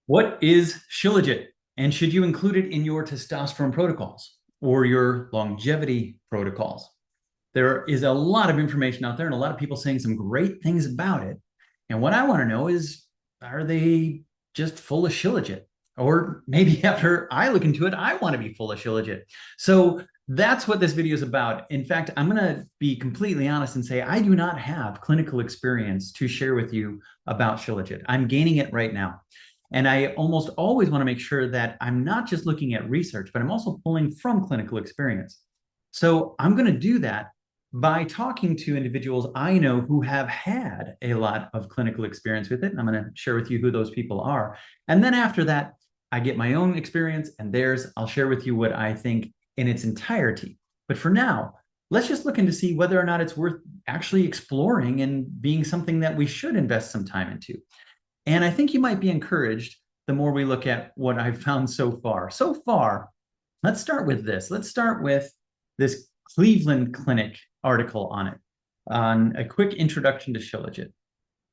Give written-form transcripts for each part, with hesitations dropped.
What is Shilajit? And should you include it in your testosterone protocols or your longevity protocols? There is a lot of information out there and a lot of people saying some great things about it. And what I want to know is, are they just full of Shilajit? Or maybe after I look into it, I want to be full of Shilajit. So that's what this video is about. In fact, I'm going to be completely honest and say I do not have clinical experience to share with you about Shilajit. I'm gaining it right now. And I almost always want to make sure that I'm not just looking at research, but I'm also pulling from clinical experience. So I'm going to do that by talking to individuals I know who have had a lot of clinical experience with it. And I'm going to share with you who those people are. And then after that, I get my own experience and theirs. I'll share with you what I think in its entirety. But for now, let's just look into see whether or not it's worth actually exploring and being something that we should invest some time into. And I think you might be encouraged the more we look at what I've found so far. So far, let's start with this. Let's start with this Cleveland Clinic article on it, on a quick introduction to Shilajit.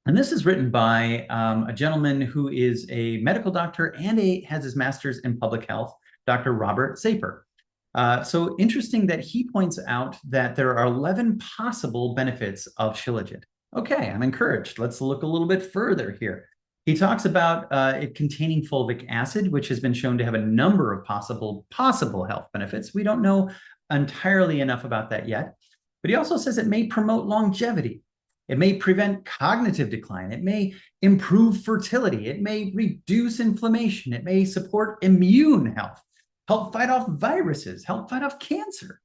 And this is written by a gentleman who is a medical doctor and has his master's in public health, Dr. Robert Saper. So interesting that he points out that there are 11 possible benefits of Shilajit. Okay, I'm encouraged. Let's look a little bit further here. He talks about it containing fulvic acid, which has been shown to have a number of possible health benefits. We don't know entirely enough about that yet. But he also says it may promote longevity. It may prevent cognitive decline. It may improve fertility. It may reduce inflammation. It may support immune health, help fight off viruses, help fight off cancer.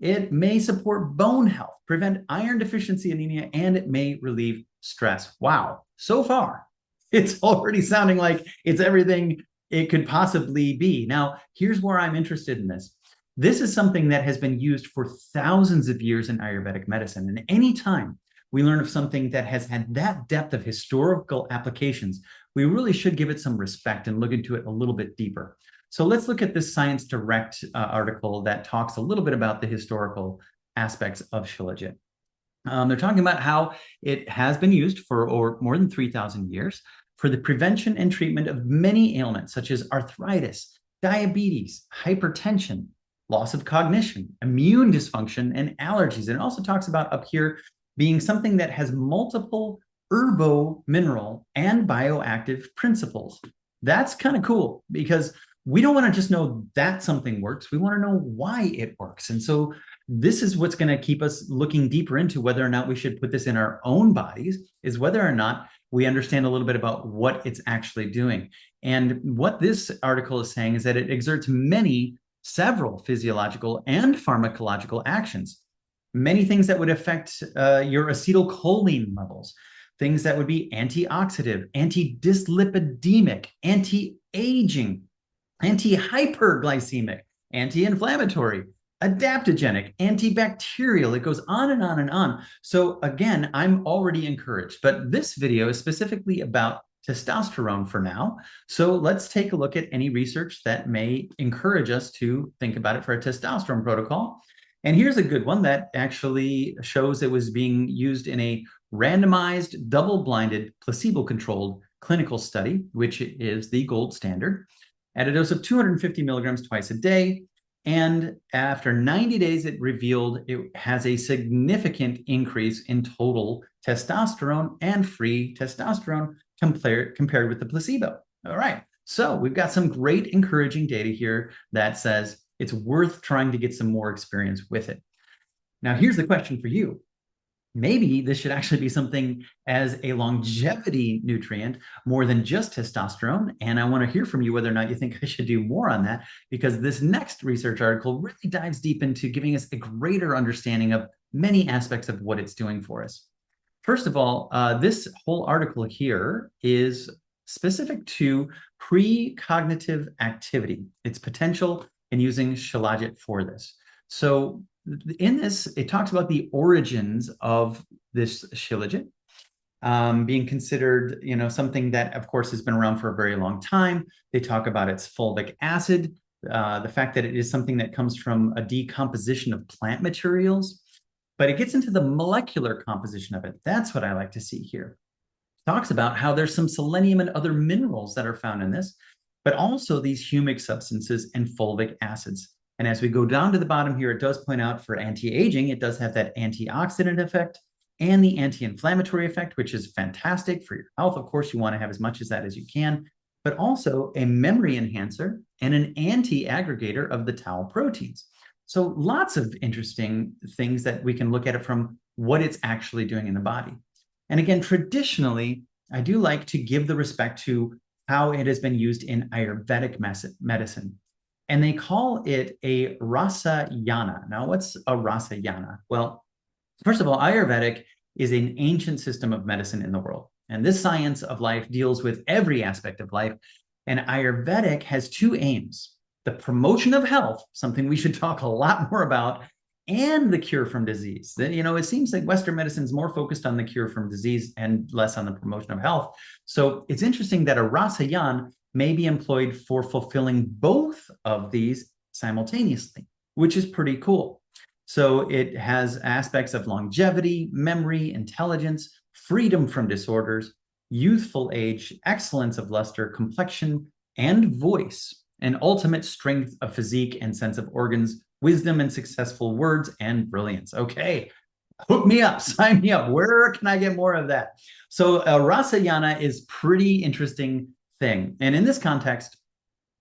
It may support bone health, prevent iron deficiency anemia, and it may relieve stress. Wow. So far, it's already sounding like it's everything it could possibly be. Now, here's where I'm interested in this. This is something that has been used for thousands of years in Ayurvedic medicine. And anytime we learn of something that has had that depth of historical applications, we really should give it some respect and look into it a little bit deeper. So let's look at this Science Direct article that talks a little bit about the historical aspects of Shilajit. They're talking about how it has been used for more than 3,000 years for the prevention and treatment of many ailments, such as arthritis, diabetes, hypertension, loss of cognition, immune dysfunction, and allergies. And it also talks about up here being something that has multiple herbo-mineral and bioactive principles. That's kind of cool because we don't want to just know that something works. We want to know why it works. And so this is what's going to keep us looking deeper into whether or not we should put this in our own bodies, is whether or not we understand a little bit about what it's actually doing. And what this article is saying is that it exerts several physiological and pharmacological actions, many things that would affect your acetylcholine levels, things that would be antioxidant, anti-dyslipidemic, anti-aging, anti-hyperglycemic, anti-inflammatory, adaptogenic, antibacterial. It goes on and on and on. So again, I'm already encouraged, but this video is specifically about testosterone for now. So let's take a look at any research that may encourage us to think about it for a testosterone protocol. And here's a good one that actually shows it was being used in a randomized, double-blinded, placebo-controlled clinical study, which is the gold standard, at a dose of 250 milligrams twice a day. And after 90 days, it revealed it has a significant increase in total testosterone and free testosterone compared with the placebo. All right. So we've got some great encouraging data here that says it's worth trying to get some more experience with it. Now, here's the question for you. Maybe this should actually be something as a longevity nutrient more than just testosterone. And I want to hear from you whether or not you think I should do more on that, because this next research article really dives deep into giving us a greater understanding of many aspects of what it's doing for us. First of all, this whole article here is specific to precognitive activity, its potential in using Shilajit for this. So in this, it talks about the origins of this Shilajit being considered, something that, of course, has been around for a very long time. They talk about its fulvic acid, the fact that it is something that comes from a decomposition of plant materials, but it gets into the molecular composition of it. That's what I like to see here. talks about how there's some selenium and other minerals that are found in this, but also these humic substances and fulvic acids. And as we go down to the bottom here, it does point out for anti-aging, it does have that antioxidant effect and the anti-inflammatory effect, which is fantastic for your health. Of course, you want to have as much of that as you can, but also a memory enhancer and an anti-aggregator of the tau proteins. So lots of interesting things that we can look at it from what it's actually doing in the body. And again, traditionally, I do like to give the respect to how it has been used in Ayurvedic medicine. And they call it a Rasayana. Now, what's a Rasayana? Well, first of all, Ayurvedic is an ancient system of medicine in the world. And this science of life deals with every aspect of life. And Ayurvedic has two aims: the promotion of health, something we should talk a lot more about, and the cure from disease. It seems like Western medicine is more focused on the cure from disease and less on the promotion of health. So it's interesting that a Rasayan may be employed for fulfilling both of these simultaneously, which is pretty cool. So it has aspects of longevity, memory, intelligence, freedom from disorders, youthful age, excellence of luster, complexion, and voice, and ultimate strength of physique and sense of organs, wisdom and successful words, and brilliance. Okay, hook me up, sign me up. Where can I get more of that? So Rasayana is pretty interesting thing. And in this context,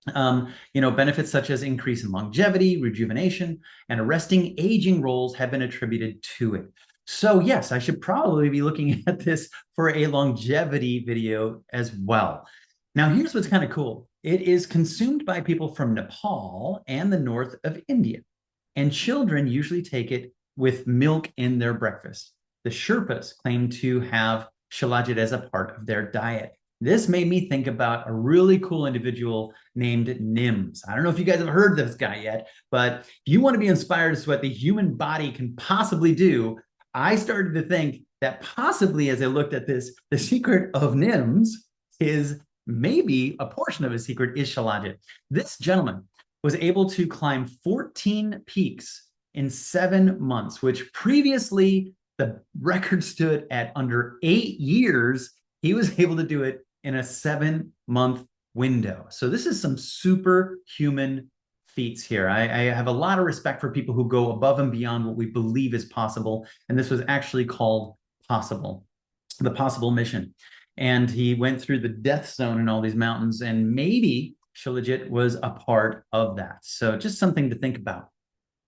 benefits such as increase in longevity, rejuvenation, and arresting aging roles have been attributed to it. So yes, I should probably be looking at this for a longevity video as well. Now, here's what's kind of cool. It is consumed by people from Nepal and the north of India, and children usually take it with milk in their breakfast. The Sherpas claim to have Shilajit as a part of their diet. This made me think about a really cool individual named Nims. I don't know if you guys have heard of this guy yet, but if you want to be inspired as to what the human body can possibly do, I started to think that possibly, as I looked at this, the secret of Nims is maybe a portion of his secret is Shilajit. This gentleman was able to climb 14 peaks in 7 months, which previously the record stood at under 8 years. He was able to do it in a 7-month window. So this is some superhuman feats here. I have a lot of respect for people who go above and beyond what we believe is possible. And this was actually called Possible, the Possible Mission. And he went through the death zone in all these mountains, and maybe Shilajit was a part of that. So just something to think about.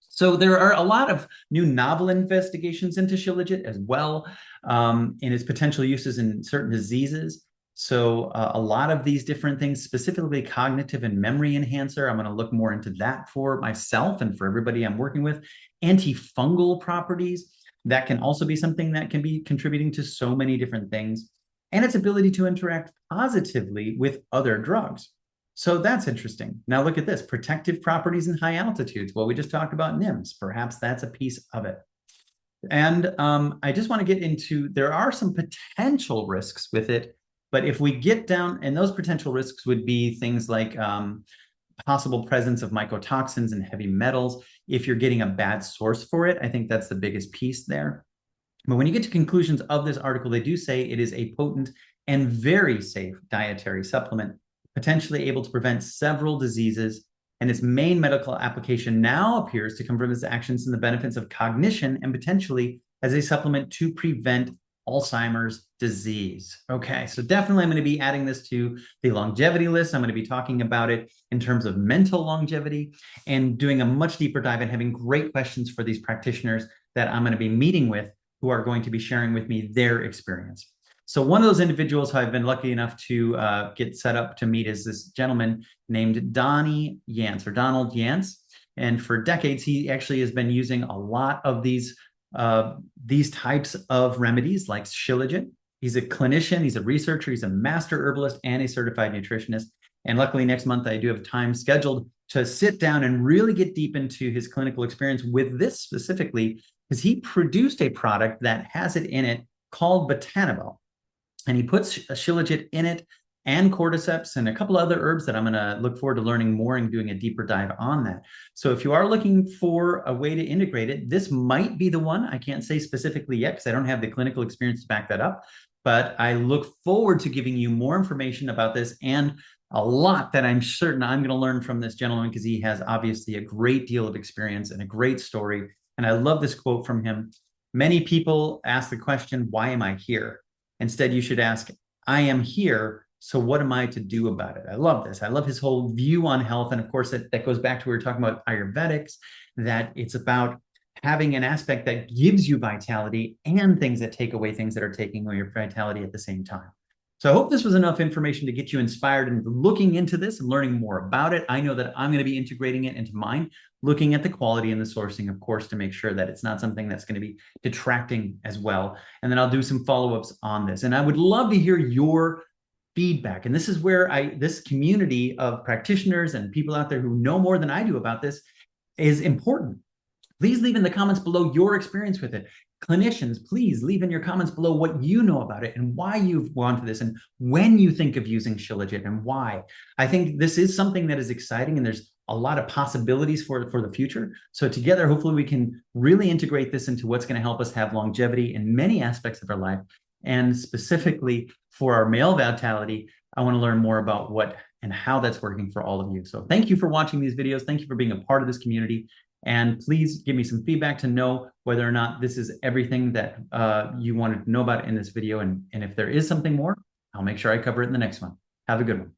So there are a lot of new novel investigations into Shilajit as well, in its potential uses in certain diseases. So a lot of these different things, specifically cognitive and memory enhancer, I'm going to look more into that for myself and for everybody I'm working with. Antifungal properties, that can also be something that can be contributing to so many different things. And its ability to interact positively with other drugs. So that's interesting. Now look at this, protective properties in high altitudes. Well, we just talked about Nims. Perhaps that's a piece of it. And I just want to get into, there are some potential risks with it, but if we get down, and those potential risks would be things like possible presence of mycotoxins and heavy metals. If you're getting a bad source for it, I think that's the biggest piece there. But when you get to conclusions of this article, they do say it is a potent and very safe dietary supplement, potentially able to prevent several diseases, and its main medical application now appears to come from its actions and the benefits of cognition, and potentially as a supplement to prevent Alzheimer's disease. Okay, so definitely I'm going to be adding this to the longevity list. I'm going to be talking about it in terms of mental longevity and doing a much deeper dive and having great questions for these practitioners that I'm going to be meeting with, who are going to be sharing with me their experience. So one of those individuals who I've been lucky enough to get set up to meet is this gentleman named Donnie Yance, or Donald Yance. And for decades, he actually has been using a lot of these types of remedies like Shilajit. He's a clinician, he's a researcher, he's a master herbalist, and a certified nutritionist. And luckily next month, I do have time scheduled to sit down and really get deep into his clinical experience with this specifically, because he produced a product that has it in it called Botanibel. And he puts a Shilajit in it and cordyceps and a couple other herbs that I'm going to look forward to learning more and doing a deeper dive on that. So if you are looking for a way to integrate it, this might be the one. I can't say specifically yet because I don't have the clinical experience to back that up. But I look forward to giving you more information about this and a lot that I'm certain I'm going to learn from this gentleman, because he has obviously a great deal of experience and a great story. And I love this quote from him. Many people ask the question, why am I here? Instead, you should ask, I am here, so what am I to do about it? I love this. I love his whole view on health. And of course, that goes back to what we were talking about Ayurvedics, that it's about having an aspect that gives you vitality and things that take away things that are taking away your vitality at the same time. So I hope this was enough information to get you inspired and looking into this and learning more about it. I know that I'm going to be integrating it into mine, looking at the quality and the sourcing, of course, to make sure that it's not something that's going to be detracting as well. And then I'll do some follow-ups on this. And I would love to hear your feedback. And this is where this community of practitioners and people out there who know more than I do about this is important. Please leave in the comments below your experience with it. Clinicians, please leave in your comments below what you know about it and why you've gone to this and when you think of using Shilajit and why. I think this is something that is exciting, and there's a lot of possibilities for the future. So together, hopefully we can really integrate this into what's going to help us have longevity in many aspects of our life. And specifically for our male vitality, I want to learn more about what and how that's working for all of you. So thank you for watching these videos. Thank you for being a part of this community. And please give me some feedback to know whether or not this is everything that you wanted to know about in this video. And if there is something more, I'll make sure I cover it in the next one. Have a good one.